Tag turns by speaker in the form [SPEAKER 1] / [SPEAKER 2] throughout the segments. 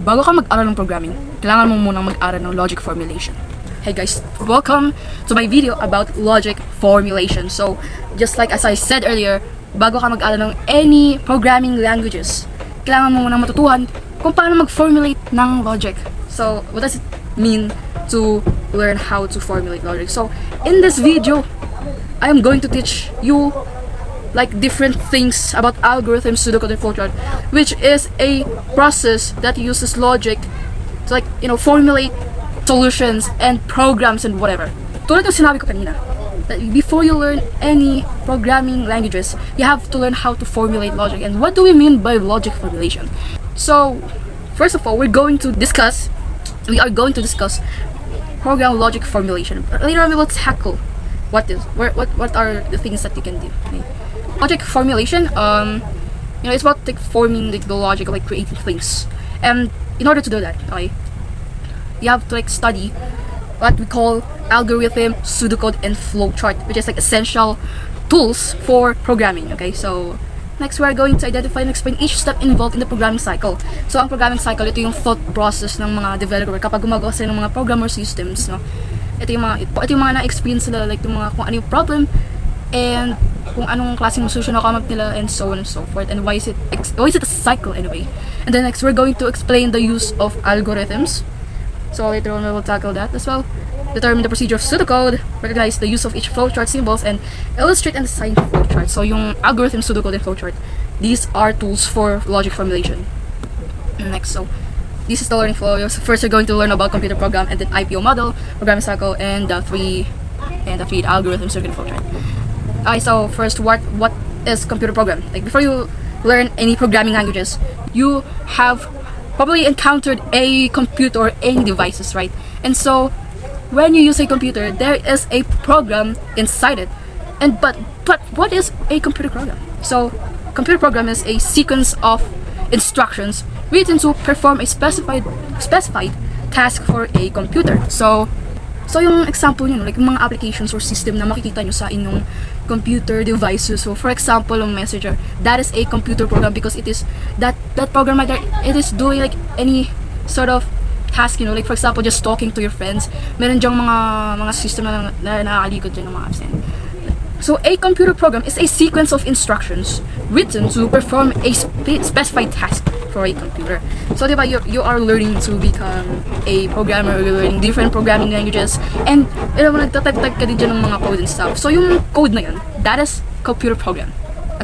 [SPEAKER 1] bago ka mag-aral ng programming, kailangan mo munang mag-aral ng logic formulation. Hey guys, welcome to my video about logic formulation. So, just like as I said earlier, bago ka mag-aral ng any programming languages, kailangan mo munang matutuhan kung paano mag-formulate ng logic. So, what does it mean to learn how to formulate logic? So, in this video, I am going to teach you like different things about algorithms, pseudocode, and flowchart, which is a process that uses logic to formulate solutions and programs and whatever. Tulad ng sinabi ko kanina, that before you learn any programming languages, you have to learn how to formulate logic. And what do we mean by logic formulation? So, first of all, we are going to discuss program logic formulation. Later on, we will tackle what are the things that you can do. Okay? Logic formulation, it's about forming the logic, creating things. And in order to do that, okay, you have to study what we call algorithm, pseudocode, and flowchart, which is essential tools for programming. Okay, so next we are going to identify and explain each step involved in the programming cycle. So ang programming cycle, ito yung thought process ng mga developer kapag gumagawa sila ng mga programmer systems, no? Ito yung mga na-experience nila, yung mga kung ano yung problem and kung anong klaseng solution na come up nila, and so on and so forth, and why is it a cycle anyway. And then next we're going to explain the use of algorithms. So later on we will tackle that as well. Determine the procedure of pseudocode, recognize the use of each flowchart symbols, and illustrate and design flowchart. So yung algorithm, pseudocode, and flowchart, these are tools for logic formulation. Next, so this is the learning flow. So first we're going to learn about computer program, and then IPO model, programming cycle, and the three algorithms, circuit, and flowchart. Okay, so first, what is computer program? Before you learn any programming languages, you have probably encountered a computer or any devices, right? And so when you use a computer, there is a program inside it. And but what is a computer program? So computer program is a sequence of instructions written to perform a specified task for a computer. So yung example nyo, yung mga applications or system na makikita nyo sa inyong computer devices. So for example, yung messenger, that is a computer program because it is that program right there, it is doing any sort of task, for example, just talking to your friends. Meron dyang mga system na nakakalikod dyan ng mga apps. So a computer program is a sequence of instructions written to perform a specified task for a computer. So diba, you are learning to become a programmer, you're learning different programming languages, and nagtatype ka din dyan ng mga code and stuff. So yung code na yun, that is computer program.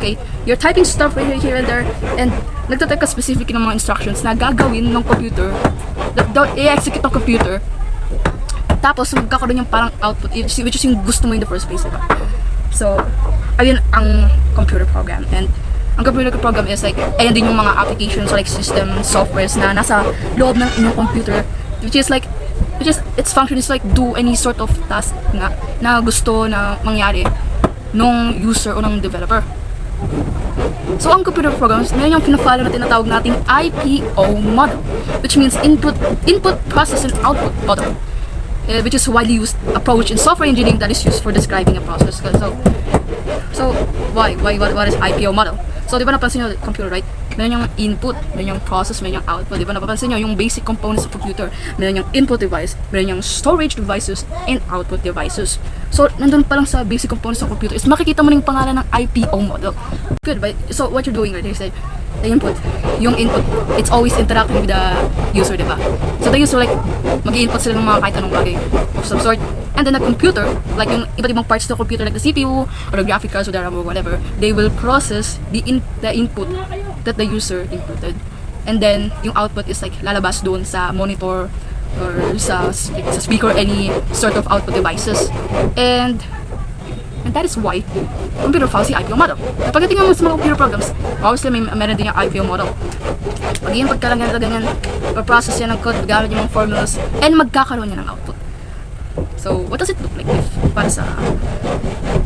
[SPEAKER 1] Okay? You're typing stuff right here and there, and nagtatype ka specific ng mga instructions na gagawin ng computer, i-execute ng computer, tapos magkakaroon yung parang output, which is yung gusto mo in the first place, diba? So, ayun ang computer program. And ang computer program is ayun din yung mga applications or system softwares na nasa loob ng inyong computer, which is its function is do any sort of task na gusto na mangyari nung user o ng developer. So ang computer programs, meron yung pina-follow na tinatawag nating IPO model, which means input, process, and output model, which is a widely used approach in software engineering that is used for describing a process. So what is IPO model? So di ba napansin nyo computer, right? Meron yung input, meron yung process, meron yung output. Di ba napapansin nyo yung basic components of computer? Meron yung input device, meron yung storage devices, and output devices. So nandun pa lang sa basic components of computer is makikita mo na yung pangalan ng IPO model. Good, right? So what you're doing right here is the input, it's always interacting with the user, di ba? So the user mag-i-input sila ng mga kahit anong bagay of some sort. And then the computer, yung iba't ibang parts of the computer, like the CPU or the graphic cards or the RAM or whatever, they will process the input that the user inputted. And then yung output is lalabas doon sa monitor or sa speaker, any sort of output devices. And that is why computer follows the IPO model. Kapag tingnan mo sa mga computer programs, obviously meron din yung IPO model. Pag-input ka lang ganyan, pa-process yan ng code, gamit yung mga formulas, and magkakaroon yan ng output. So, what does it look like para sa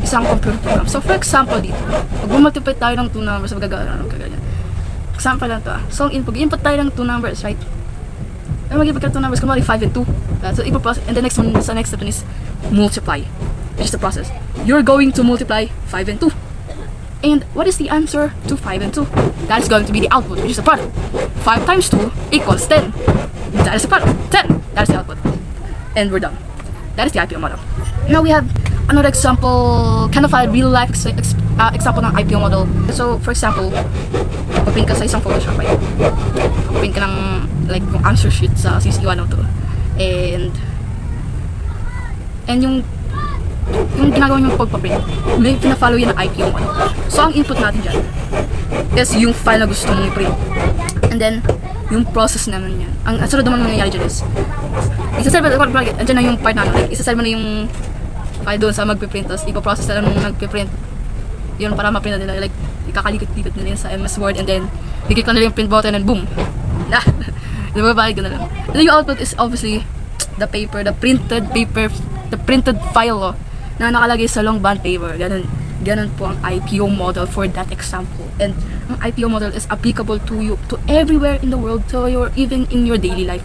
[SPEAKER 1] isang computer program? So, for example dito, pag multiply tayo ng 2 numbers, magagawa ng kaganyan. Example lang to So, pag-input tayo ng 2 numbers, right? Mag-input ka 2 numbers, kumari 5 and 2. So, and the next one, sa next step is multiply, which is the process. You're going to multiply 5 and 2. And what is the answer to 5 and 2? That is going to be the output, which is the product. 5 times 2 equals 10. That is the product. 10. That is the output. And we're done. That is the IPO model. Now we have another example, kind of a real life example ng IPO model. So, for example, pag-print ka sa isang Photoshop, right? Pag-print ka ng like yung answer sheet sa CC102. And yung ginagawa nyo pagpaprint, may pina-follow yan ng IPO model. So, ang input natin dyan is yung file na gusto mong i-print. And then, yung process naman yan. Ang sunod naman nangyayari dyan is, isa-send mo, andyan na yung part na, like, isa-send mo na yung file doon sa magpiprint, tapos ipaprocess na lang nung nagpiprint. Yun, para ma-print na nila, like, ikakalikot-likot nila yun sa MS Word, and then, bigit lang nila yung print button, and boom! Na! Diba, balik na lang. And then yung output is obviously, the printed file, na nakalagay sa long bond paper. Ganun po ang IPO model for that example. And ang IPO model is applicable to everywhere in the world, even in your daily life.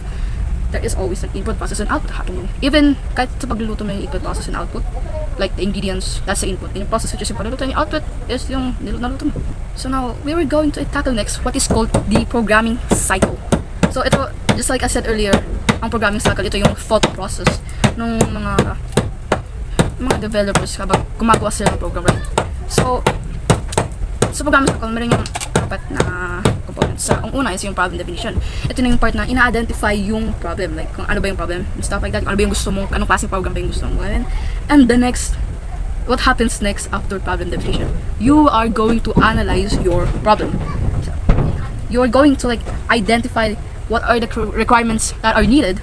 [SPEAKER 1] There is always an input, process, and output happening. Even kahit sa pagluluto mo yung input, process, and output, like the ingredients, that's the input. And yung process, which is yung pagluluto, and yung output is yung niluto mo. So now, we were going to tackle next what is called the programming cycle. So ito, just like I said earlier, ang programming cycle, ito yung thought process ng mga developers kapag gumagawa sila ng program, right? So, sa programming cycle, meron yung apat na components. Ang una is yung problem definition. Ito na yung part na ina-identify yung problem, like kung ano ba yung problem, and stuff like that, kung ano ba yung gusto mong, anong klaseng program ba yung gusto mong gawin. And the next, what happens next after problem definition? You are going to analyze your problem. So, you are going to like identify what are the requirements that are needed,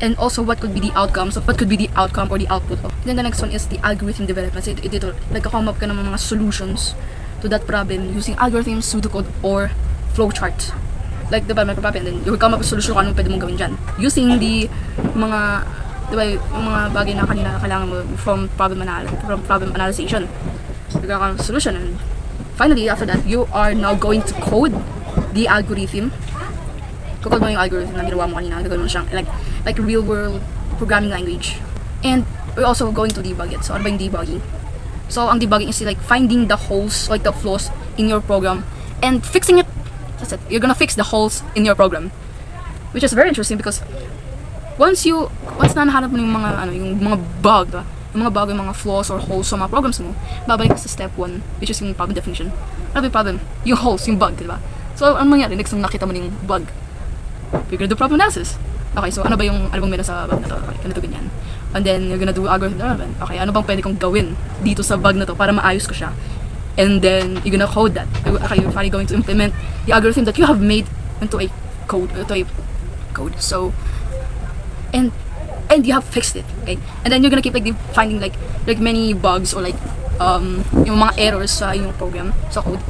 [SPEAKER 1] and also what could be the outcomes of what could be the outcome or the output of. And then the next one is the algorithm development. So ito like come up ka ng mga solutions to that problem using algorithm, pseudocode, or flowchart. Like diba may problem, and then you will come up with a solution kung anong pwede mong gawin dyan using the mga diba yung mga bagay na kanina kailangan mo from problem analysis. Nagkakaroon ng solution, and finally after that you are now going to code the algorithm. Kukod mo yung algorithm na ginawa mo kanina, gagawin mo siyang like real world programming language. And we're also going to debug it. So ano ba yung debugging? So ang debugging is like finding the holes, like the flaws in your program and fixing it. That's it. You're gonna fix the holes in your program, which is very interesting because once na nahanap mo yung mga bug, diba? Yung mga flaws or holes sa mga programs mo, babalik ka sa step 1, which is yung problem definition. Ano ba yung problem? Yung holes, yung bug, diba? So ano mangyari next nung nakita mo yung bug? You're gonna do problem analysis. Okay, so ano bang meron sa bug na to? Okay, ganito ganyan. And then you're gonna do algorithm development. Okay, ano bang pwede kong gawin dito sa bug na to para maayos ko siya? And then you're gonna code that. Okay, you're finally going to implement the algorithm that you have made into a code. So and you have fixed it. Okay, and then you're gonna keep like finding like many bugs or like yung mga errors sa yung program sa code.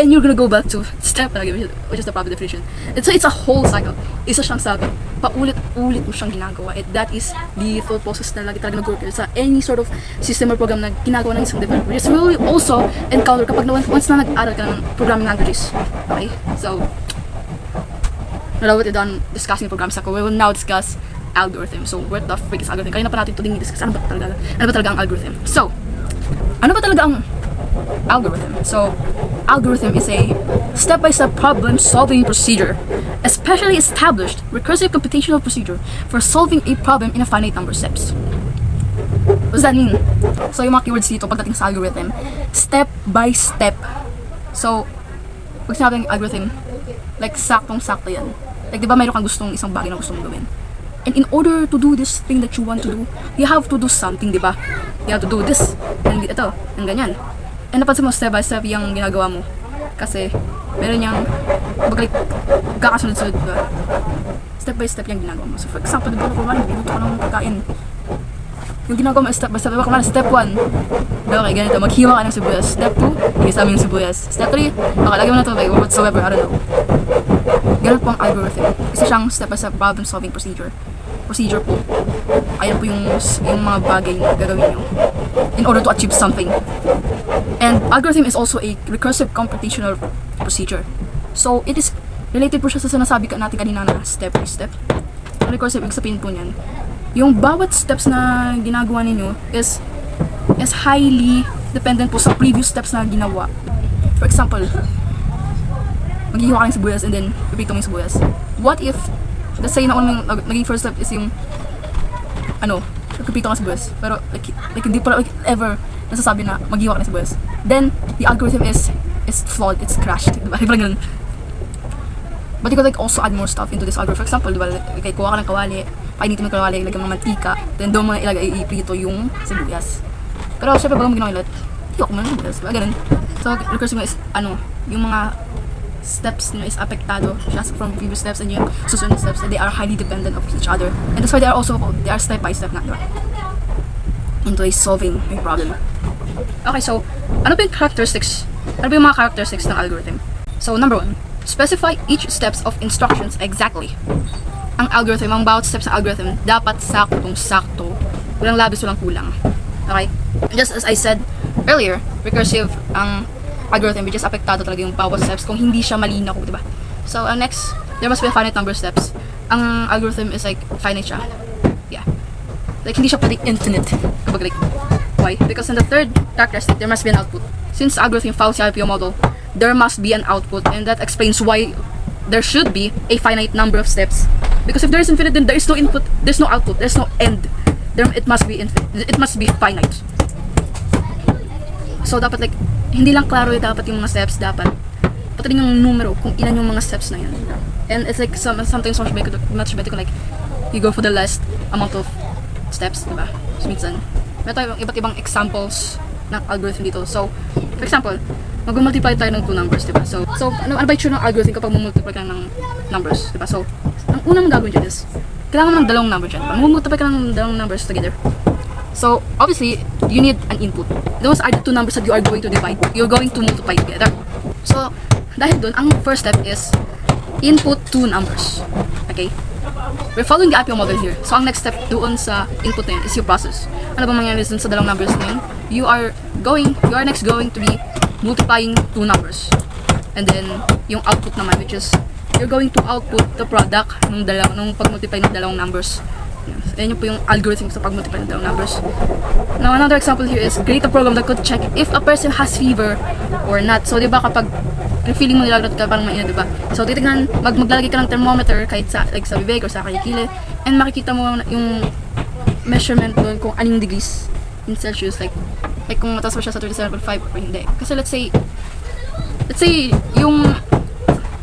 [SPEAKER 1] And you're gonna go back to step again, which is the problem definition. And so it's a whole cycle. Isa siyang sabi, paulit-ulit mo siyang ginagawa. And that is the full process na lagi talaga nag-work sa any sort of system or program na ginagawa ng isang developer. It's really also encounter kapag once na nag-aral ka ng programming languages. Okay? So, now that we're done discussing the program cycle, we will now discuss algorithm. So, what the frick is algorithm? Kanina pa natin ito din i-discuss. Ano ba talaga ang algorithm? So, ano ba talaga ang algorithm? So, algorithm is a step-by-step problem-solving procedure, a specially established recursive computational procedure for solving a problem in a finite number of steps. What does that mean? So, yung mga keywords dito pagdating sa algorithm, step-by-step. So, pag sinabing algorithm, like saktong-sakto yan. Like, di ba mayroon kang isang bagay na gusto mong gawin? And in order to do this thing that you want to do, you have to do something, di ba? You have to do this, and ito, and ganyan. And napansin mo, step by step yung ginagawa mo. Kasi, meron yung, like, kakasunod-sunod, diba? Step by step yung ginagawa mo. So, for example, diba, kung binuto ka ng pagkain. Yung ginagawa mo, step by step, diba, kung step 1, okay, ganito, maghiwa ka ng sibuyas. Step 2, igisa mo yung sibuyas. Step 3, okay, lagyan mo na ito, like, whatsoever, I don't know. Ganun po ang algorithm. Isa siyang step by step problem solving procedure po. Ayan po yung mga bagay na gagawin nyo in order to achieve something. And algorithm is also a recursive computational procedure. So, it is related po siya sa sinasabi natin kanina na step by step. Recursive, ibig sabihin po niyan, yung bawat steps na ginagawa ninyo is highly dependent po sa previous steps na ginawa. For example, maghihiwa ka ng sibuyas and then pipito mo yung sibuyas. What if, let's say na naging first step is yung pipito ka ng sibuyas, pero like hindi pala ever nasasabi na maghihiwa ka ng sibuyas. Then the algorithm is flawed, it's crashed, diba? Parang ganun. But you could like also add more stuff into this algorithm. For example, diba, like, kuha ka ng kawali, painitin mo yung kawali, ilagay mo ng mantika, then doon mo na iprito yung sibuyas. Pero syempre bago mo ginawa ulit, hiwa ko mo ng sibuyas, diba? Ganun. So recursive is yung mga steps is apektado just from previous steps and yung susunod steps, and they are highly dependent of each other. And that's why they are step by step na, diba? Into a solving a problem. Okay, so ano ba yung characteristics? Ano ba yung mga characteristics ng algorithm? So number 1, specify each steps of instructions exactly. Ang algorithm, ang bawat steps ng algorithm dapat saktong-sakto, walang labis, walang kulang. Okay? Just as I said earlier, recursive ang algorithm, which is apektado talaga yung bawat steps kung hindi siya malinaw, diba? So next, there must be a finite number of steps. Ang algorithm is like finite siya. Yeah. Like hindi siya pwedeng infinite. Kapag like, why? Because in the third characteristic, there must be an output. Since the algorithm follows the IPO model, there must be an output, and that explains why there should be a finite number of steps. Because if there is infinite, then there is no input, there's no output, there's no end. It must be infinite. It must be finite. So dapat like hindi lang klaro dapat yung mga steps, dapat pati rin yung numero kung ilan yung mga steps na yun. And it's like sometimes much better kung like you go for the less amount of steps, diba? So minsan may tayo iba't ibang examples ng algorithm dito. So for example, mag-multiply tayo ng 2 numbers, diba? So ano ba yung ng algorithm kapag mag-multiply ka ng numbers, diba? So ang unang mong gagawin dyan is kailangan mo ng dalawang number dyan, diba? Mag-multiply ka ng dalawang numbers together. So obviously you need an input. Those are the 2 numbers that you are going to divide. You're going to multiply together. So dahil dun, ang first step is input 2 numbers. Okay? We're following the IPO model here. So ang next step doon sa input na yun is yung process. Ano ba mangyayari dun sa dalawang numbers na yun? You are next going to be multiplying 2 numbers. And then yung output naman, which is you're going to output the product nung pag-multiply ng dalawang numbers. Yan po yung algorithm sa pag-multiply ng dalawang numbers. Now, another example here is create a program that could check if a person has fever or not. So, di ba kapag feeling mo nilagnat ka, parang mainit, di ba? So, titignan, maglalagay ka ng thermometer kahit sa bibig or sa kilikili, and makikita mo yung measurement doon kung anong degrees in Celsius, like kung mataas ba siya sa 37.5 or hindi. Kasi let's say yung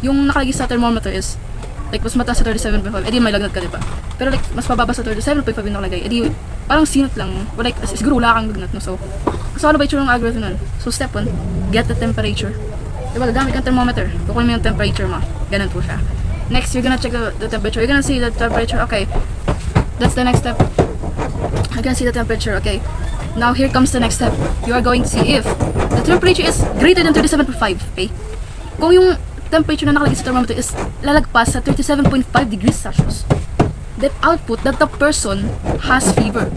[SPEAKER 1] nakalagay sa thermometer is like mas mataas sa 37.5, edi may lagnat ka, diba? Pero like mas mababa sa 37.5 yung nakalagay, edi parang sinot lang, or like siguro wala kang lagnat mo. So ano ba yung algorithm nun? So step 1, get the temperature. Diba, gagamit kang thermometer, kukunin mo yung temperature mo, ganun po siya. Next, you're gonna check the temperature, you're gonna see the temperature, okay, that's the next step. You're gonna see the temperature, okay. Now here comes the next step, you are going to see if the temperature is greater than 37.5, okay. Kung yung temperature na nakalagay sa thermometer is lalagpas sa 37.5 degrees Celsius, the output that the person has fever.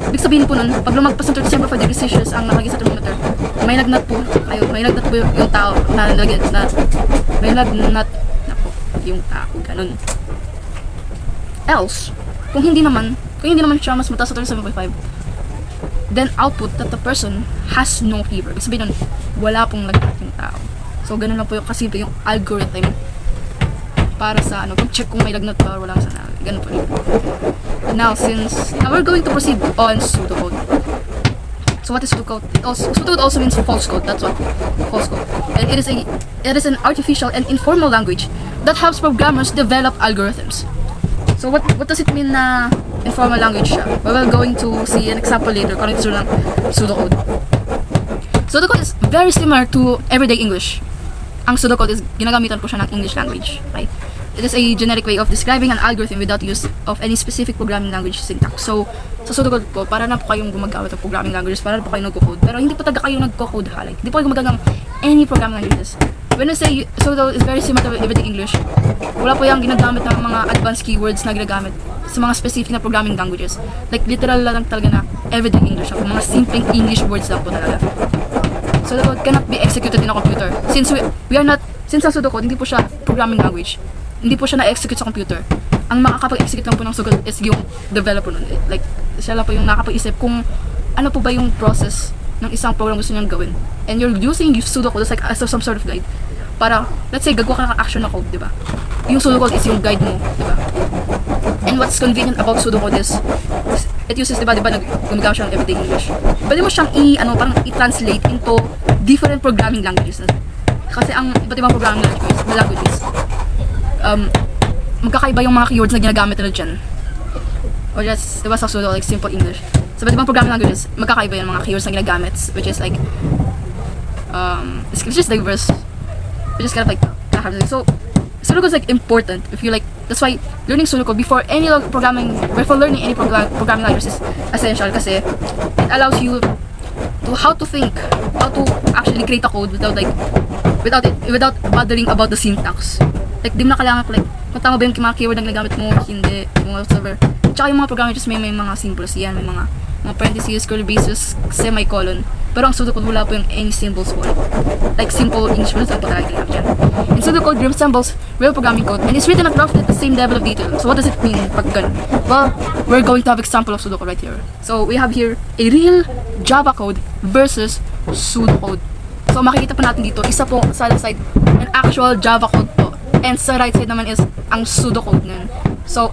[SPEAKER 1] Ibig sabihin po nun, pag lumagpas ng 37.5 degrees Celsius ang nakalagay sa thermometer, may lagnat po yung tao na may lagnat na po yung tao, ganun. Else, kung hindi naman siya mas mataas sa 37.5, then output that the person has no fever. Ibig sabihin nun, wala pong lagnat yung tao. So, ganun lang po yung kasimple yung algorithm para sa pag-check kung may lagnat ba or wala sa ganun po. Now we're going to proceed on pseudocode. So, what is pseudocode? Pseudocode also means false code. That's what false code. And it is an artificial and informal language that helps programmers develop algorithms. So, what does it mean na informal language siya? We're going to see an example later kung ito ng pseudocode. Pseudocode is very similar to everyday English. Ang pseudocode is ginagamitan po siya ng English language, right? It is a generic way of describing an algorithm without use of any specific programming language syntax. So, sa pseudocode po, para na po kayong gumagamit ng programming languages, para na po kayong nagko-code. Pero hindi po talaga kayo nagko-code ha, like, hindi po kayo gumagamit ng any programming languages. When I say pseudocode is very similar to everyday English, wala po yung ginagamit ng mga advanced keywords na ginagamit sa mga specific na programming languages. Like, literal lang talaga na everyday English. Mga simpleng English words lang po talaga. Pseudocode cannot be executed in a computer. Since ang pseudocode, hindi po siya programming language. Hindi po siya na-execute sa computer. Ang makakapag-execute lang po ng pseudocode is yung developer nun. Like, siya lang po yung nakapag-isip kung ano po ba yung process ng isang program gusto niyang gawin. And you're using yung pseudocode as like as some sort of guide. Para, let's say, gagawa ka ng action na code, di ba? Yung pseudocode is yung guide mo, di ba? And what's convenient about pseudocode is it uses, di ba, gumagamit siya ng everyday English. Pwede mo siyang parang i-translate into different programming languages. Kasi ang iba't ibang programming languages, magkakaiba yung mga keywords na ginagamit nila dyan. Or just, di ba, sa pseudo, like simple English. Sa iba't ibang programming languages, magkakaiba yung mga keywords na ginagamit, which is like, it's just diverse. Which is kind of like, so, pseudocode is like important if you like, that's why learning pseudocode before learning any programming language is essential kasi it allows you to how to think, how to actually create a code without bothering about the syntax. Like, di mo na kailangan like, kung tama ba yung mga keyword na ginagamit mo, hindi, whatever. Tsaka yung mga programming languages may mga symbols yan, may mga parentheses, curly braces, semicolon. Pero ang pseudocode wala po yung any symbols po. Like simple English words ang pagkakagay namin dyan. And pseudocode resembles real programming code and it's written at roughly the same level of detail. So what does it mean pag ganun? Well, we're going to have example of pseudocode right here. So we have here a real Java code versus pseudocode. So makikita po natin dito, isa po sa left side, an actual Java code po. And sa right side naman is ang pseudocode nun. So,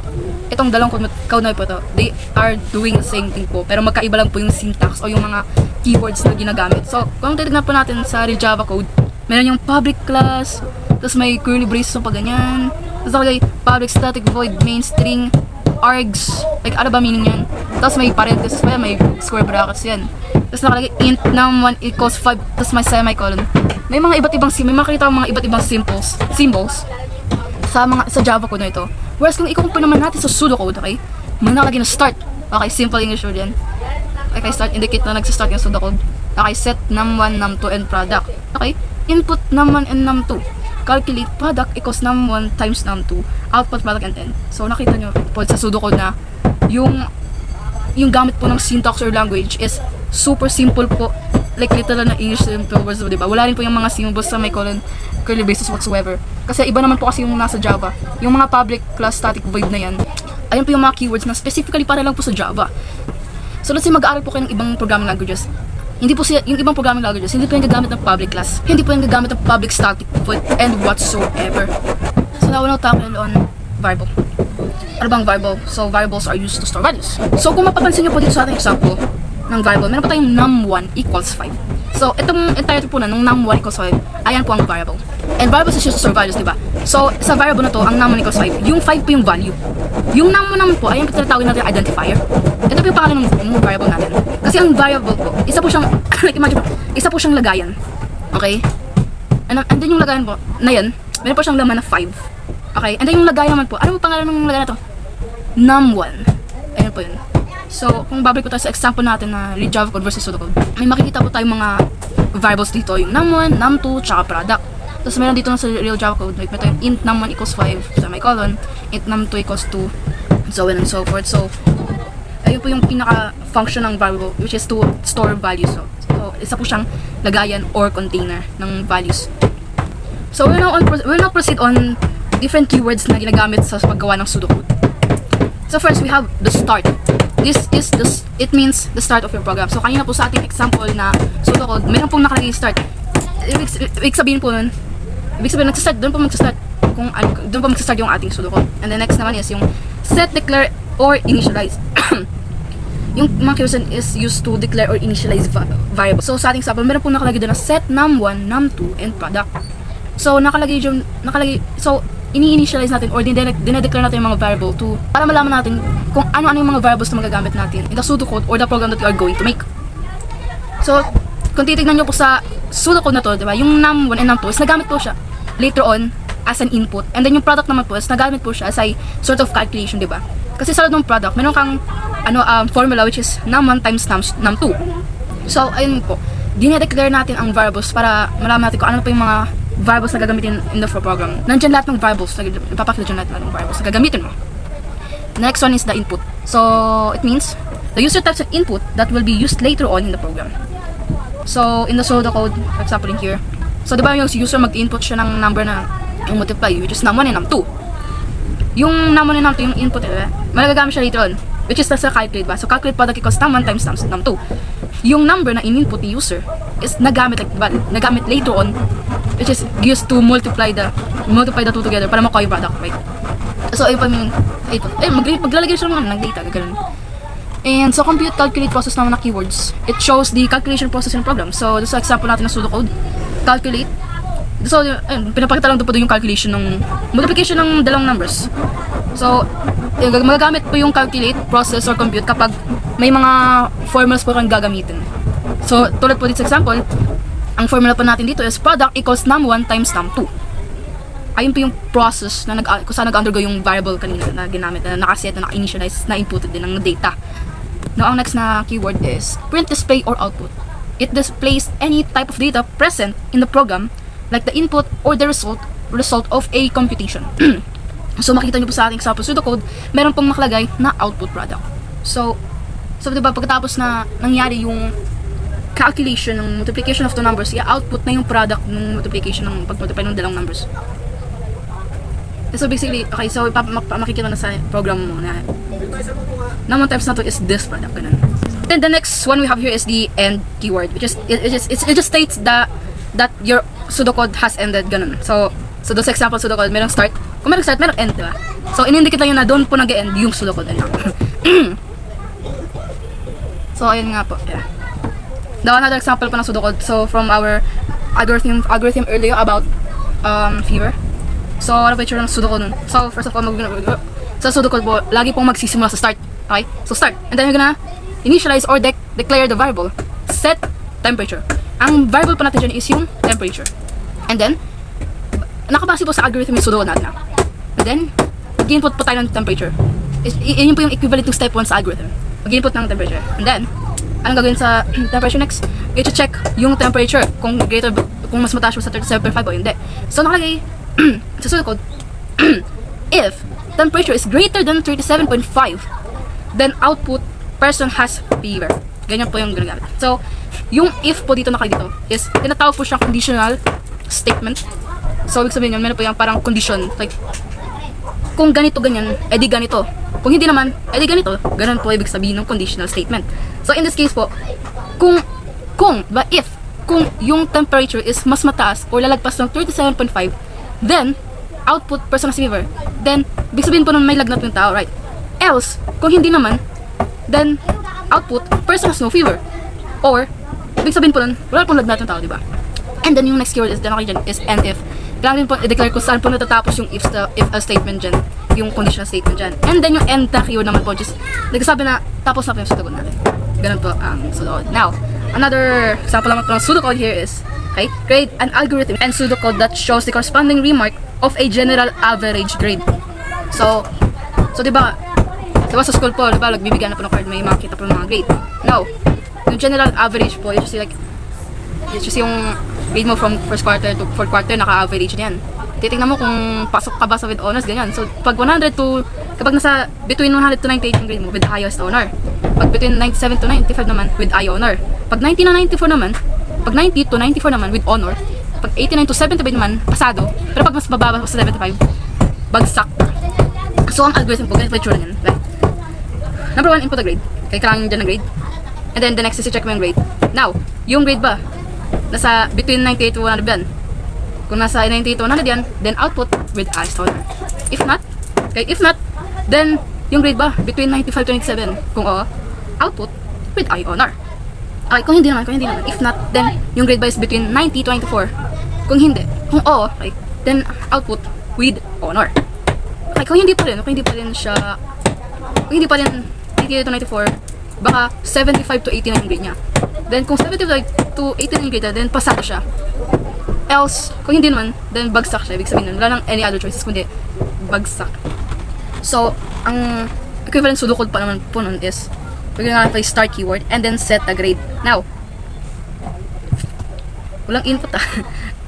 [SPEAKER 1] itong dalawang code na po ito, they are doing the same thing po. Pero magkaiba lang po yung syntax o yung mga keywords na ginagamit. So, kung titignan po natin sa real Java code, meron yung public class, tapos may curly braces pa ganyan, tapos nakalagay public static void main string args, like ano ba meaning yan? Tapos may parentheses pa yan, may square brackets yan. Tapos nakalagay int num1 equals 5, tapos may semicolon. May mga iba't ibang may makikita mga iba't ibang symbols sa Java code na ito. Whereas kung i-compare naman natin sa pseudocode, okay? May nakalagay na start. Okay, simple English word yan. Okay, start indicate na nagsa-start yung pseudocode. Okay, set num1, num2 and product. Okay, input num1 and num2. Calculate product equals num1 times num2. Output product and end. So nakita nyo po sa pseudocode na yung gamit po ng syntax or language is super simple po. Like literal na English simple words, diba? Wala rin po yung mga symbols sa may colon, curly braces whatsoever. Kasi iba naman po kasi yung nasa Java. Yung mga public class static void na yan, ayun po yung mga keywords na specifically para lang po sa Java. So let's say mag-aaral po kayo ng ibang programming languages. Hindi po yung ibang programming languages, hindi po yung gagamit ng public class. Hindi po yung gagamit ng public static void and whatsoever. So now we'll tackle on variable. Ano bang variable? So variables are used to store values. So kung mapapansin nyo po dito sa ating example ng variable, meron po tayong num1 equals 5. So itong entirety po na ng num1 equals 5, ayan po ang variable. And variables is used to store values, diba? So sa variable na to, ang num1 equals 5, yung 5 po yung value. Yung num1 naman po, ayan po tinatawag natin identifier. Ito po yung pangalan ng variable natin. Kasi ang variable po, isa po siyang, like imagine po, isa po siyang lagayan. Okay? And then yung lagayan po, na yan, meron po siyang laman na 5. Okay? And then yung lagayan naman po, ano po pangalan ng lagayan na to? Num1. Ayan po yun. So, kung babalik po tayo sa example natin na real Java code versus pseudocode, may makikita po tayong mga variables dito, yung num1, num2, tsaka product. Tapos meron dito na sa real Java code, like may tayong int num1 equals 5, semicolon, int num2 equals 2, so on and so forth. So, ayun po yung pinaka-function ng variable, which is to store values. So isa po siyang lagayan or container ng values. So, we'll now proceed on different keywords na ginagamit sa paggawa ng pseudocode. So, first, we have the start. It means the start of your program. So, kanina po sa ating example na pseudocode, meron pong nakalagay start. Ibig sabihin po nun, nagsastart, doon po magsastart yung ating pseudocode. And the next naman is yung set, declare, or initialize. Yung mga keywords is used to declare or initialize variables. So, sa ating example, meron pong nakalagay doon na set, num1, num2, and product. So, so, ini-initialize natin or dinedeclare natin yung mga variable para malaman natin kung ano-ano yung mga variables na magagamit natin in the pseudocode or the program that we are going to make. So, kung titignan nyo po sa pseudocode na to, diba, yung num1 and num2 is nagamit po siya later on as an input. And then yung product naman po is nagamit po siya as a sort of calculation, diba? Kasi sa loob ng product, meron kang formula which is num1 times num2. So, ayun po. Dinedeclare natin ang variables para malaman natin kung ano po yung mga variables na gagamitin in the program. Nandiyan lahat ng variables, ipapakita dyan lahat ng variables na gagamitin mo. Next one is the input. So, it means the user types an input that will be used later on in the program. So, in the pseudocode, for example in here, so diba yung user mag-input siya ng number na yung multiply, which is num1 and num2. Yung num1 and num2, yung input, magagamit siya later on, which is sa calculate ba? So, calculate product equals num1 times num2. yung number na in-input ni user is nagamit later on, which is used to multiply the two together para makuha yung product, right? So ayun pa yung maglalagay siya ng data, gano'n. And so compute, calculate, process naman na keywords. It shows the calculation process in the program. So this is example natin ng pseudocode. Calculate. So ayun, pinapakita lang doon po yung calculation ng multiplication ng dalawang numbers. So magagamit po yung calculate, process, or compute kapag may mga formulas po kang gagamitin. So tulad po dito sa example, ang formula po natin dito is product equals num1 times num2. Ayun po yung process na kung saan nag-undergo yung variable kanina na ginamit, na nakaset, na naka-initialize, na inputted din ng data. Now, ang next na keyword is print, display, or output. It displays any type of data present in the program, like the input or the result of a computation. So, makita nyo po sa ating example pseudocode, meron pong nakalagay na output product. So diba, pagkatapos na nangyari yung calculation ng multiplication of two numbers, i-output na yung product ng multiplication ng pag-multiply ng dalawang numbers. So basically, okay, so makikita na sa program mo na num1 times num2 is this product, ganun. Then the next one we have here is the end keyword, which is it just states that your pseudocode has ended, ganun. So doon sa example pseudocode, merong start. Kung merong start, merong end, diba? So in-indicate lang yun na doon po nag-end yung pseudocode. So ayun nga po, yeah. Now another example po ng pseudocode. So from our algorithm earlier about fever. So, ano ba yung ng pseudocode nun? So, first of all, sa pseudocode po, lagi pong magsisimula sa start. Okay? So, start. And then, you're gonna initialize or declare the variable. Set temperature. Ang variable po natin dyan is yung temperature. And then, nakabase po sa algorithm yung pseudocode natin. And then, mag-input po tayo ng temperature. Yun po yung equivalent to step 1 sa algorithm. Mag-input ng temperature. And then, anong gagawin sa temperature next? I-check yung temperature kung mas mataas mo sa 37.5 o hindi. So, nakalagay sa pseudocode, if temperature is greater than 37.5, then output person has fever. Ganyan po yung ginagamit. So, yung if po dito nakalagay dito is tinatawag po siyang conditional statement. So, ibig sabihin yun, meron po yung parang condition, like kung ganito ganyan, edi ganito. Kung hindi naman, edi ganito. Ganun po ibig sabihin ng conditional statement. So, in this case po, kung yung temperature is mas mataas or lalagpas ng 37.5, then output person has fever. Then ibig sabihin po nun may lagnat yung tao, right? Else, kung hindi naman, then output person has no fever. Or ibig sabihin po nun wala pong lagnat yung tao, diba? And then yung next keyword is and if. Kailangan din po i-declare kung saan po natatapos yung if statement dyan, yung conditional statement dyan. And then yung end na keyword naman po, just nagsasabi na tapos na po yung pseudocode natin. Ganun po ang pseudocode. Now, another example naman po ng pseudocode here is, okay, create an algorithm and pseudocode that shows the corresponding remark of a general average grade. So diba sa school po, diba, nagbibigyan na po ng card, may makita po ng mga grade. Now, yung general average po, it's just yung grade mo from first quarter to fourth quarter, naka-average yan. Titingnan mo kung pasok ka ba sa with honors, ganyan. So, pag 100 to, kapag nasa between 100 to 98 yung grade mo, with highest honor. Pag between 97 to 95 naman, with high honor. Pag 90 na 94 naman, pag 90 to 94 naman, with honor. Pag 89 to 75 naman, pasado. Pero pag mas mababa sa 75, bagsak. So, ang algorithm po, ganito pa yung tsura niyan. Right? Number 1, input a grade. Kaya kailangan dyan na grade. And then, the next is i-check mo yung grade. Now, yung grade ba? Nasa between 98 to 100 yan. Kung nasa 98 to 100 yan, then output with highest honor. If not, then yung grade ba? Between 95 to 97. Kung oo, output with high honor. Okay, kung hindi naman. If not, then yung grade ba is between 90 to 94. Kung oo, okay, then output with honor. Okay, kung hindi pa rin 90 to 94, baka 75 to 89 yung grade niya. Then kung 75 to 89 yung grade niya, then pasado siya. Else, kung hindi naman, then bagsak siya. Ibig sabihin nun, wala nang any other choices kundi bagsak. So, ang equivalent pseudocode pa naman po nun is we're gonna apply start keyword and then set a grade. Now, walang input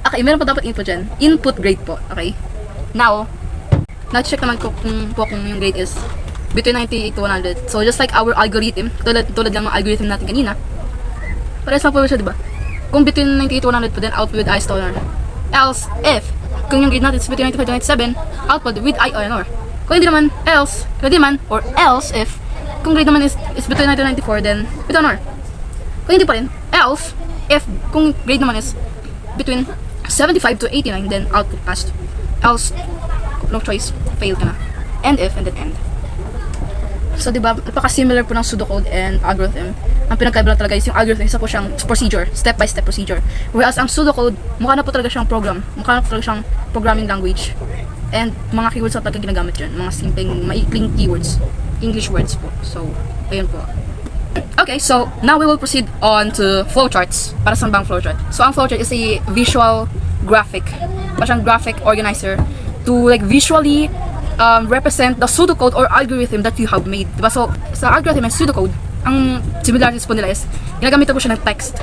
[SPEAKER 1] Okay, meron pa dapat input dyan. Input grade po, okay? Now, check naman ko kung yung grade is between 98 to 100. So, just like our algorithm, tulad lang ng algorithm natin kanina, parehas lang po siya, diba? Kung between 98 to 100 po, then output with highest honor. Else, if, kung yung grade natin is between 95 to 97, output with high honor. Kung hindi naman, or else if, kung grade naman is between 90 to 94, then with honor. Kung hindi pa rin, else, if kung grade naman is between 75 to 89, then output passed. Else, no choice, fail ka na. And if, and then end. So, diba, napaka-similar po ng pseudocode and algorithm. Ang pinagkaiba lang talaga is yung algorithm, isa po siyang procedure, step-by-step procedure. Whereas ang pseudocode, mukha na po talaga siyang program. Mukha na po talaga siyang programming language. And mga keywords na talaga ginagamit dyan. Mga simpleng, maikling keywords. English words po. So, ayun po. Okay, so now we will proceed on to flowcharts. Para saan ba ang flowchart? So, ang flowchart is a visual graphic. Para siyang graphic organizer to like visually represent the pseudocode or algorithm that you have made. Diba? So, sa algorithm and pseudocode, ang similarities po nila is, ginagamit po siya ng text.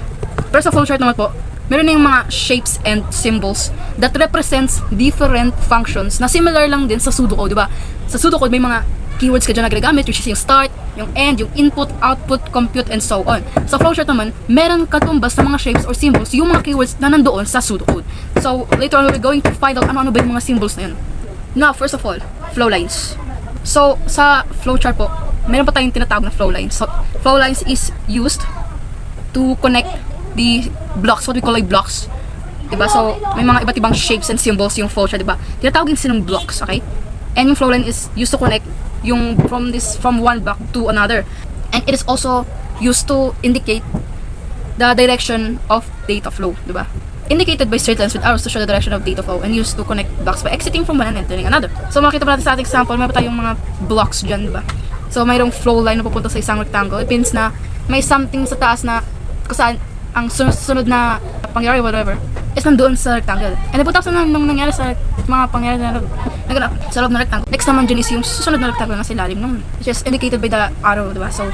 [SPEAKER 1] Pero sa flowchart naman po, meron na yung mga shapes and symbols that represents different functions na similar lang din sa pseudocode, diba? Sa pseudocode, may mga keywords ka dyan na ginagamit, which is yung start, yung end, yung input, output, compute, and so on. Sa flowchart naman, meron katumbas na mga shapes or symbols, yung mga keywords na nandoon sa pseudocode. So, later on, we're going to find out ano-ano ba yung mga symbols na yun. Now, first of all, flow lines. So, sa flowchart po, meron pa tayong tinatawag na flow lines. So, flow lines is used to connect the blocks, what we call like blocks. Diba? So, may mga iba't ibang shapes and symbols yung flowchart, diba? Tinatawag din silang blocks, okay? And yung flow line is used to connect yung from one block to another. And it is also used to indicate the direction of data flow, diba? Indicated by straight lines with arrows to show the direction of data flow and used to connect blocks by exiting from one and entering another. So makita pa natin sa ating example, may pa tayong mga blocks dyan, diba? So mayroong flow line na pupunta sa isang rectangle. It means na may something sa taas na kung saan ang sunod na pangyayari, whatever, is nandoon sa rectangle. And then tapos nang nangyari sa mga pangyayari na sa loob ng rectangle. Next naman dyan is yung susunod na rectangle na sa ilalim nun, which is indicated by the arrow, diba? So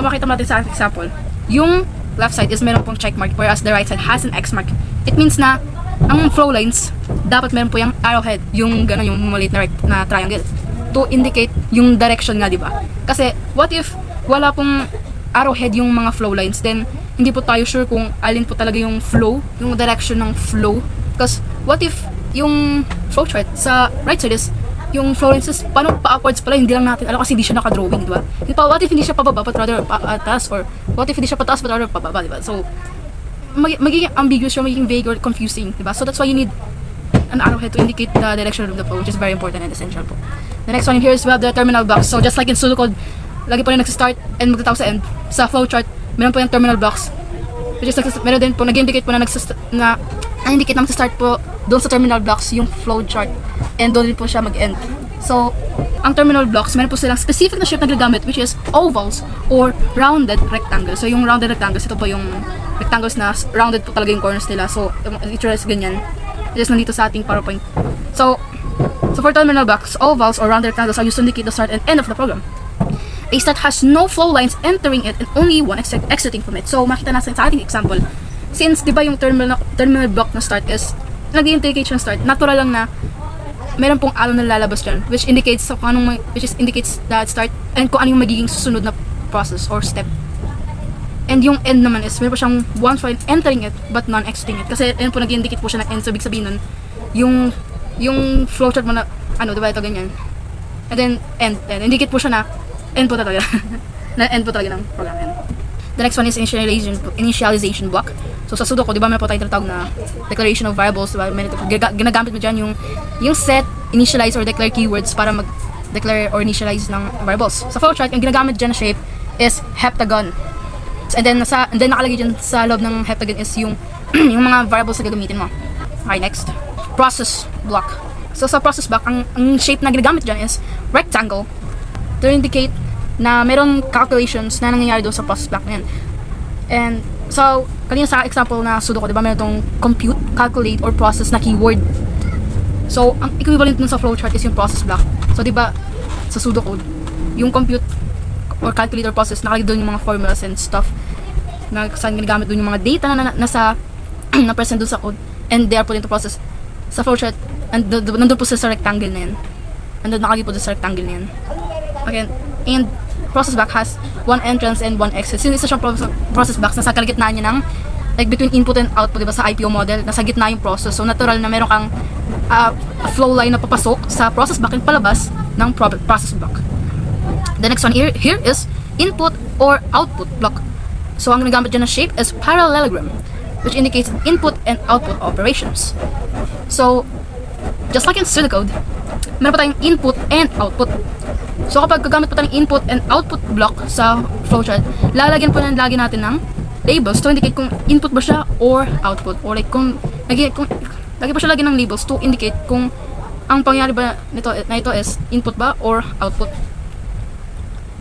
[SPEAKER 1] makita natin sa ating example, yung left side is meron pong check mark, whereas the right side has an X mark. It means na ang flow lines dapat meron po yung arrowhead, yung gano'n, yung maliit na triangle to indicate yung direction nga, diba? Kasi what if wala pong arrowhead yung mga flow lines, then hindi po tayo sure kung alin po talaga yung flow, yung direction ng flow. Because what if yung flow chart sa right side is yung flow lines is paano pa-upwards pala, hindi lang natin alam kasi hindi siya naka-drawing, diba? What if hindi siya pababa but rather pataas, or what if hindi siya pataas but rather pababa, diba? So magiging ambiguous siya, magiging vague or confusing, diba? So that's why you need an arrowhead to indicate the direction of the flow, which is very important and essential po. The next one here is we have the terminal blocks. So just like in pseudocode, lagi po rin nag-start and magtatapos sa end. Sa flowchart, meron po yung terminal blocks, which is meron din po nag-indicate po na indicate na mag-start po doon sa terminal blocks yung flowchart, and doon din po siya mag-end. So, ang terminal blocks, meron po silang specific na shape na ginagamit, which is ovals or rounded rectangles. So, yung rounded rectangles, ito po yung rectangles na rounded po talaga yung corners nila. So, yung itsura is ganyan. It is nandito sa ating PowerPoint. So for terminal blocks, ovals or rounded rectangles are used to indicate the start and end of the program. A start has no flow lines entering it and only one exiting from it. So, makita natin sa ating example. Since, di ba yung terminal block na start is nag-indicate yung start, natural lang na meron pong arrow na lalabas dyan, which indicates that start and kung ano yung magiging susunod na process or step. And yung end naman is meron po siyang one file entering it but none exiting it. Kasi yun po nag-indicate po siya ng end. So, ibig sabihin nun, yung flowchart mo na, diba ito ganyan. And then, end. Indicate po siya na end po talaga. na end po talaga ng program. The next one is initialization block. So sa pseudocode, di ba meron po tayong tinatawag na declaration of variables, diba? Ginagamit mo dyan yung set, initialize, or declare keywords para mag-declare or initialize ng variables. Sa flowchart, yung ginagamit dyan na shape is heptagon. And then nakalagay dyan sa loob ng heptagon is yung mga variables na gagamitin mo. Okay, next. Process block. So sa process block, ang shape na ginagamit dyan is rectangle to indicate na meron calculations na nangyayari doon sa process block na yan. And so, kanina sa example na pseudocode, diba meron itong compute, calculate, or process na keyword. So, ang equivalent nun sa flowchart is yung process block. So, diba, sa pseudocode, yung compute or calculate or process, nakalagay doon yung mga formulas and stuff na saan ginagamit doon yung mga data na present doon sa code, and they are put into process. Sa flowchart, nandun po sa rectangle na yan. Nandun nakalagay po sa rectangle na yan. Okay, and process block has one entrance and one exit. Since isa siyang process block, nasa kalagitnaan niya ng like between input and output, diba, sa IPO model, nasa gitna yung process. So natural na meron kang flow line na papasok sa process block and palabas ng process block. The next one here is input or output block. So, ang ginagamit dyan na shape is parallelogram, which indicates input and output operations. So, just like in pseudocode, meron pa tayong input and output. So, kapag gagamit pa tayong input and output block sa flowchart, lalagyan po lagi natin ng labels to indicate kung input ba siya or output. Or like, lagi pa siya lagyan ng labels to indicate kung ang pangyayari ba na ito is input ba or output.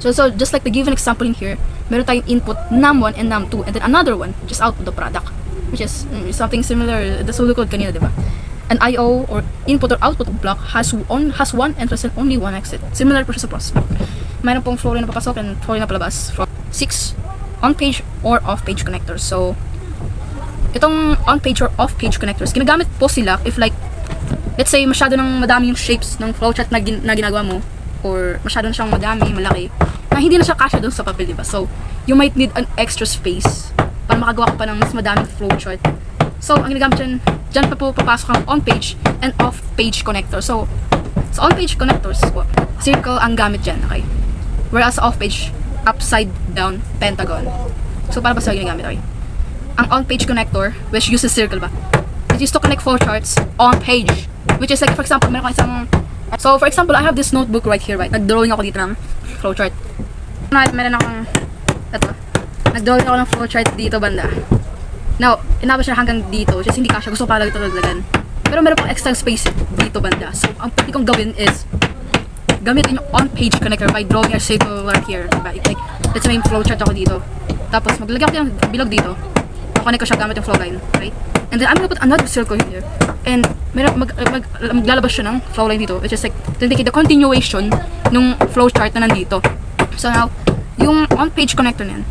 [SPEAKER 1] So just like the given example in here, meron tayong input num1 and num2, and then another one, just output the product, which is something similar the pseudocode kanina, diba? An IO or input or output block has one entrance and only one exit. Similar po siya sa process block. Mayroon pong flow line na papasok and flow line na palabas from 6 on-page or off-page connectors. So, itong on-page or off-page connectors, ginagamit po sila if like, let's say, masyado nang madami yung shapes ng flowchart na ginagawa mo, or masyado na siyang madami, malaki, na hindi na siya kasya doon sa papel, diba? So, you might need an extra space para makagawa ka pa ng mas madaming flowchart. So, ang ginagamit dyan pa po papasok ang on-page and off-page connector. So, sa on-page connectors, circle ang gamit dyan, okay? Whereas sa off-page, upside down pentagon. So, para ba sila ginagamit, okay? Ang on-page connector, which uses circle ba? It used to connect flowcharts on page. Which is like, for example, meron ko isang... So, for example, I have this notebook right here, right? Nag-drawing ako dito ng flowchart. Meron akong... Ito. Nag-drawing ako ng flowchart dito banda. Now, inabot siya hanggang dito. Just hindi kasya. Gusto ko pala ito laglagan. Pero meron pang extra space dito banda. So, ang pwede kong gawin is gamitin yung on-page connector by drawing a circle here. Like, let's say may flowchart ako dito. Tapos, maglagyan ko yung bilog dito. Connect ko siya gamit yung flow line. Right? And then, I'm gonna put another circle here. And maglalabas siya ng flow line dito, which is like to indicate the continuation nung flowchart na nandito. So now, yung on-page connector na yan,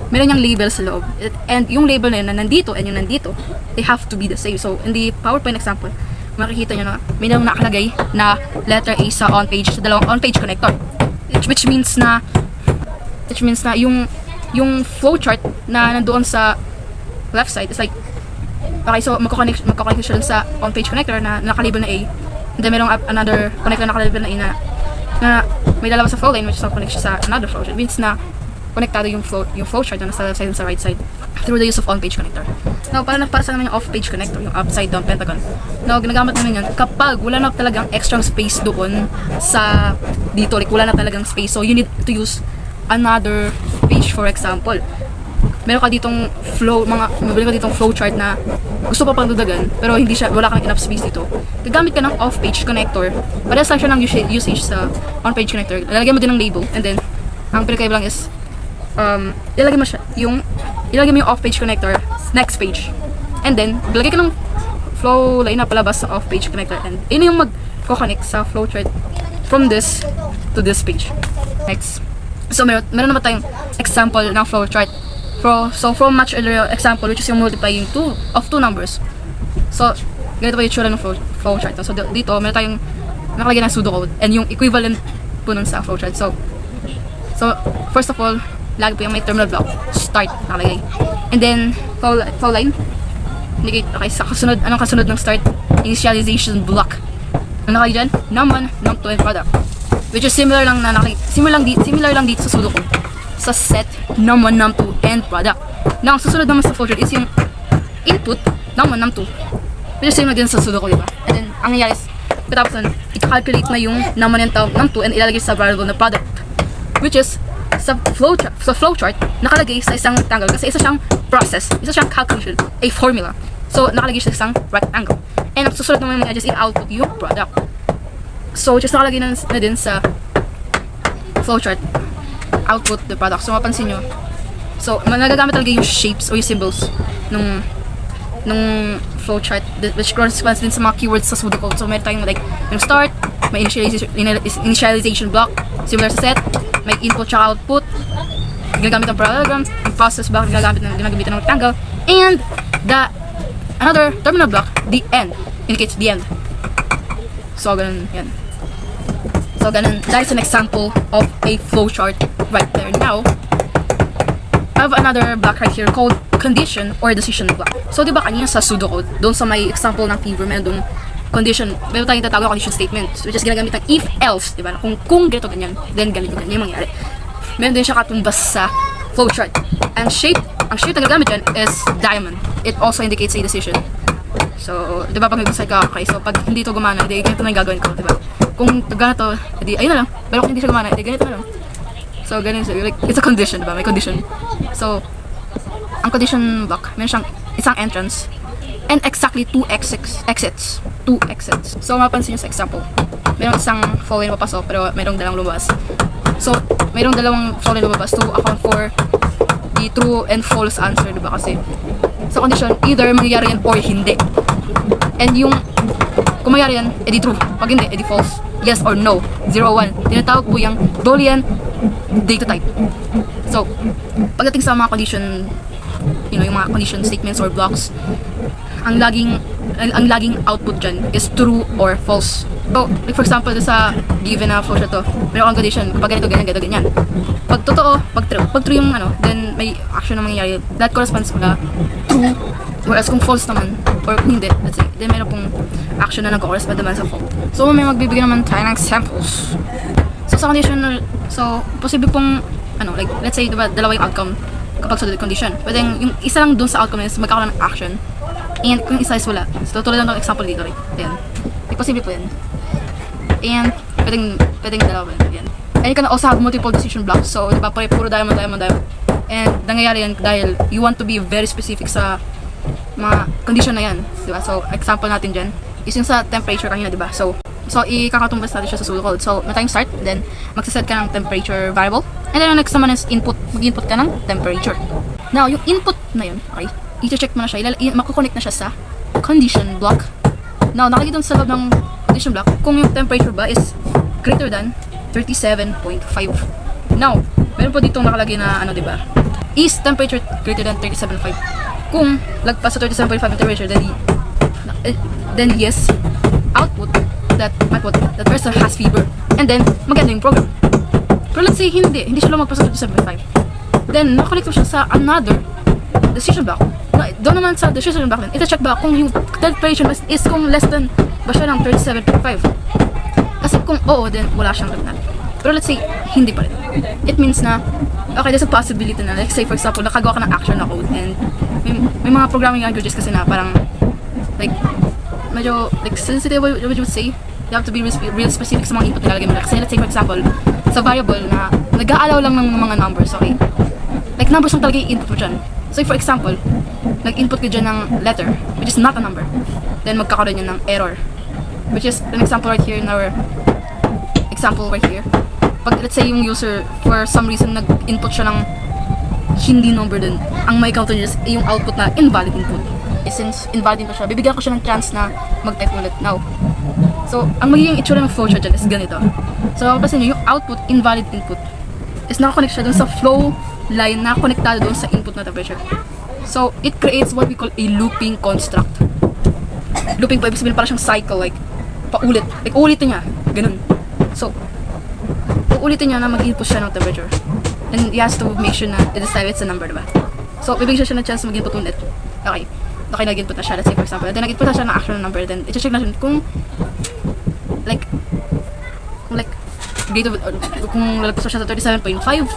[SPEAKER 1] meron yung label sa loob. And yung label na yun na nandito and yung nandito, they have to be the same. So in the PowerPoint example, makikita nyo na may nakalagay na letter A sa on-page, sa dalawang on-page connector. Which means na yung flowchart na nandoon sa left side is like, okay, so magkoconnect siya dun sa on-page connector na nakalabel na A. And then merong another connector na nakalabel na A na may lalabas sa flow line, which is connect siya sa another flow chart. It means na konektado yung flow chart na nasa left side and sa right side through the use of on-page connector. Now, para sa naman yung off-page connector, yung upside down pentagon. Now, ginagamit naman yan kapag wala na talagang extra space doon sa dito. Like, wala na talagang space. So, you need to use another page, for example. Meron ka ditong flow chart na gusto pa pang dudagan, pero wala kang enough space dito. Gagamit ka ng off-page connector. Parehas lang siya ng usage sa on-page connector. Lalagyan mo din ng label, and then, ang pinakaiba lang is, ilagay mo yung off-page connector, next page. And then, ilagay ka ng flow line na palabas sa off-page connector, and yun yung mag-connect sa flow chart from this to this page. Next. So, meron naman tayong example ng flow chart. So, from much earlier example, which is yung multiplying of two numbers. So, ganito pa yung tsura ng flow chart. So, dito, meron tayong nakalagay ng pseudocode and yung equivalent po nun sa flow chart. So, first of all, lagi po yung may terminal block, start, nakalagay. And then, flow line, indicate, okay, sa kasunod, anong kasunod ng start? Initialization block. Ang nakalagay dyan, num1, num2, and product. Which is similar lang dito sa pseudocode. Sa set, num1, num2, and product. Now, ang susunod naman sa flowchart is yung input, num1, num2. Which is similar din sa pseudocode, diba? And then, ang nangyayari is, katapos nun, i-calculate na yung num1 and num2 and ilalagay sa variable na product. Which is, sa flowchart, nakalagay sa isang rectangle kasi isa siyang process, isa siyang calculation, a formula. So, nakalagay siya sa isang rectangle. And ang susunod naman just i-output yung product. So, just nakalagay na din sa flowchart, output the product. So, mapansin nyo. So, nagagamit talaga yung shapes o yung symbols nung flowchart, which corresponds din sa mga keywords sa pseudocode. So, meron tayong like, yung start, may initialization block, similar sa set, may input tsaka output, ginagamit ng parallelogram, yung process block, ginagamit ng rectangle, and another terminal block, the end, indicates the end. So, ganun, yan. So, ganun, that is an example of a flowchart right there. Now, I have another block right here called condition or decision block. So, di ba kanina sa pseudocode, doon sa may example ng fever, meron doon condition, meron tayong tatawag na condition statement, which is ginagamit ng if else, di ba? Kung ganito ganyan, then ganito ganyan yung mangyari. Meron din siya katumbas sa flowchart. And ang shape na gagamit dyan is diamond. It also indicates a decision. So, di ba pag nag-decide ka, okay, so pag hindi ito gumana, edi ganito na yung gagawin ko, di ba? Kung ganito, edi ayun na lang. Pero kung hindi siya gumana, edi ganito na lang. So, ganun siya. Like, it's a condition, di ba? May condition. So, ang condition block, meron siyang isang entrance and exactly 2 exits. 2 exits. So, mapansin nyo sa example. Merong isang following na papasok, pero merong dalawang lumabas. So, merong dalawang following lumabas to account for the true and false answer, diba? Kasi, sa condition, either mangyayari yan or hindi. And yung, kung mangyayari yan, edi true. Pag hindi, edi false. Yes or no. 0, 1. Tinatawag po yung Boolean data type. So, pagdating sa mga condition, yung mga condition statements or blocks, ang laging output dyan is true or false. So, like for example, sa given na flowchart to, meron kang condition, kapag ganito, ganyan. Pag totoo, pag true yung then may action na mangyayari. That corresponds na true. Whereas kung false naman, or kung hindi, let's say, then meron pong action na nag-correspond naman sa false. So, may magbibigay naman tayo ng examples. So, sa condition, so, posible pong, like, let's say, diba, dalawa yung outcome kapag sa condition. Pwede yung isa lang dun sa outcome is magkakaroon ng action. And kung isa is wala. So, tulad lang ng example dito, right? Ayan. Like, posible po yan. And, pwedeng dalawa yan. And you can also have multiple decision blocks. So, diba, puro diamond. And, nangyayari yan dahil you want to be very specific sa mga condition na yan. Diba? So, example natin dyan is yung sa temperature kanina, diba? So, ikakatumbas natin siya sa pseudocode. So, na-time start, then, magsaset ka ng temperature variable. And then, ang next naman is input. Mag-input ka ng temperature. Now, yung input na yun, okay, i-check mo na siya, makukonect na siya sa condition block. Now, nakikita sa loob ng condition block, kung yung temperature ba is greater than 37.5. Now, meron po ditong nakalagay na, diba, is temperature greater than 37.5. Kung lagpas sa 37.5 yung temperature, then yes, output that person has fever. And then, maganda yung program. Pero let's say, hindi siya lumagpas sa 37.5. Then, nakalito siya sa another decision block. Doon naman sa decision block, ita-check ba kung yung temperature is kung less than ba siya ng 37.5. Kasi kung oo, then wala siyang lagnat. Pero let's say, hindi pa rin. It means na, okay, there's a possibility na, let's say for example, nakagawa ka ng action na code and may mga programming languages kasi na parang, like, medyo, like, sensitive, what would you say? You have to be real specific sa mga input nilalagay mo. Kasi let's say for example, sa variable na nag-aalaw lang ng mga numbers, okay? Like, numbers lang talaga yung input mo dyan. So, for example, nag-input ka dyan ng letter, which is not a number. Then, magkakaroon yun ng error. Which is an example right here in our example right here. Pag, let's say, yung user, for some reason, nag-input siya ng hindi number dun, ang may counter niya is yung output na invalid input. Since invalid input siya, bibigyan ko siya ng chance na mag-type ulit now. So, ang magiging itsura ng flowchart dyan is ganito. So, kasi nyo, yung output, invalid input, is nakakonect siya dun sa flow line na konektado doon sa input na temperature. So, it creates what we call a looping construct. Looping po, ibig sabihin parang siyang cycle, like, paulit. Like, uulitin niya. Ganun. So, uulitin niya na mag-input siya ng temperature. And he has to make sure na this time it's a number, diba? So, bibigyan siya ng chance na mag-input ulit. Okay, nag-input na siya. Let's say, for example, then nag-input na siya ng actual number. Then, i-check na siya kung kung lalagpas siya sa 37.5.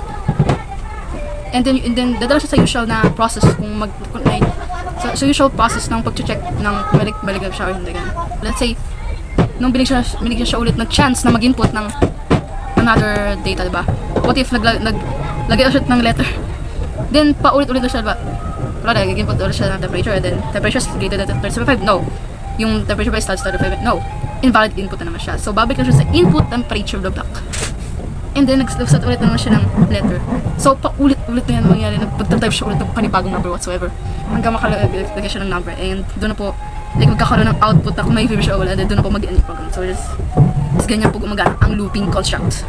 [SPEAKER 1] And then dadala siya sa usual na process sa usual process ng pag-check ng balik na siya or hindi ganun. Let's say, nung binigyan siya ulit ng chance na mag-input ng another data, diba? What if naglagay siya ng letter? Then, paulit-ulit na siya, diba? Pero nag-input ulit siya ng temperature, and then temperature is greater than 37.5. No. Yung temperature ba is 35.5? No. Invalid input na naman siya. So, babalik na siya sa input temperature block. And then, nag-set ulit naman siya ng letter. So, paulit-ulit na yan mangyari. Pagta-type siya ulit ng panibagong number whatsoever. Hanggang makalagay siya ng number. And doon na po, like, magkakaroon ng output na kung may fever siya wala. And then, doon na po mag-end yung program. So, just ganyan po gumagana ang looping construct.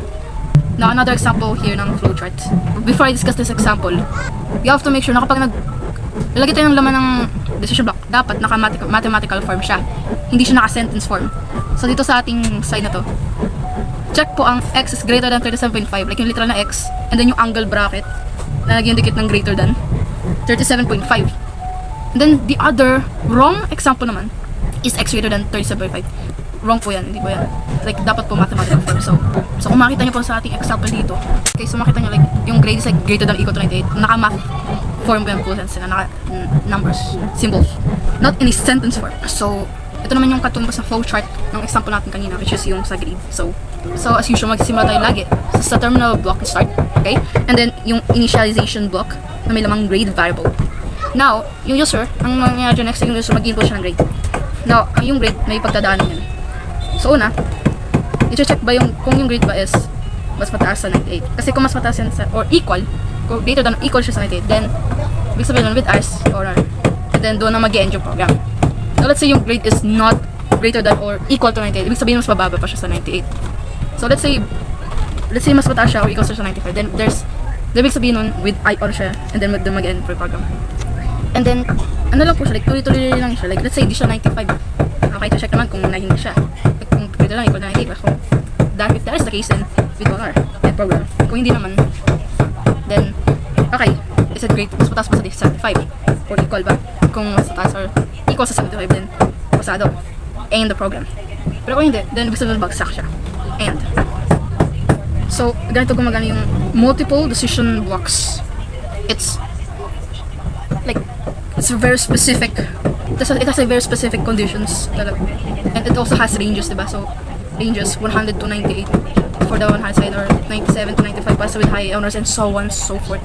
[SPEAKER 1] Now, another example here ng flowchart. Before I discuss this example, you have to make sure na kapag lalagay tayo ng laman ng decision block, dapat naka-mathematical form siya. Hindi siya naka-sentence form. So, dito sa ating side na to, check po ang x is greater than 37.5, like yung literal na x, and then yung angle bracket na nag-indicate ng greater than 37.5. And then the other wrong example naman is x greater than 37.5. wrong po yan, hindi po yan. Like, dapat po mathematical form. So kung makita nyo po sa ating example dito, okay, so makita nyo like, yung grade is like greater than or equal to 98. Naka-math form po yan po sila, numbers, symbols, not in a sentence form. So, ito naman yung katumbas ng flowchart ng example natin kanina, which is yung sa grade. So as usual, magsisimula tayo lagi sa terminal block start, okay? And then, yung initialization block na may lamang grade variable. Now, yung user, ang mangyayari next, yung user mag-input siya ng grade. Now, yung grade, may pagdadaanan yan. So, una, i-check ba kung yung grade ba is mas mataas sa 98. Kasi kung mas mataas yan or equal, kung greater than or equal siya sa 98, then, ibig sabihin nun with ours, or and then doon na mag-end yung program. Now, let's say yung grade is not greater than or equal to 98. Ibig sabihin mas mababa pa siya sa 98. So, let's say mas mataas siya or equal siya sa 95. Then, ibig sabihin nun with I or siya, and then doon mag-end for program. And then, ano lang po siya, like, tuloy-tuloy lang siya. Like, let's say, di siya 95. Okay, check naman kung nahin siya. Like, kung greater lang, equal to 95. Kung if that is the case, then with 1R, and program. Kung hindi naman, then, okay, is it great? Mas mataas pa sa 75? Or equal ba? Kung mas mataas or equal sa 75, then, pasado. End the program. Pero kung hindi, then, ibig sabihin bagsak siya. And, so, ganito gumagana yung multiple decision blocks. It's very specific. It has a very specific conditions talaga. And it also has ranges, diba? So, ranges 100 to 98 for the one high side, or 97 to 95 para sa with high honors, and so on, so forth.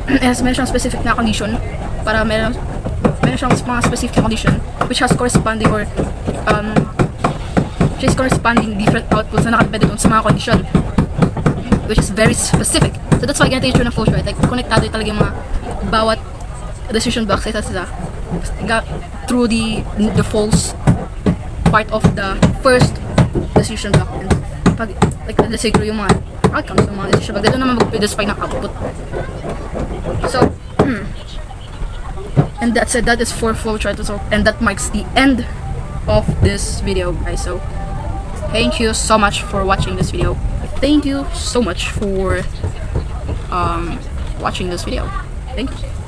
[SPEAKER 1] Meron siyang specific na condition para meron siyang mga specific condition which has corresponding or different outputs na nakadepende dun sa mga condition, which is very specific. So that's why ganito yung ng flowchart, like konektado talaga yung mga bawat decision blocks isa through the false part of the first decision block, and pag like let's say through yung mga outcomes ng mga decision block, dito naman mag-display ng output. So and that's it. That is for flowchart. So, and that marks the end of this video, guys. So thank you so much for watching this video. Thank you so much for watching this video. Thank you.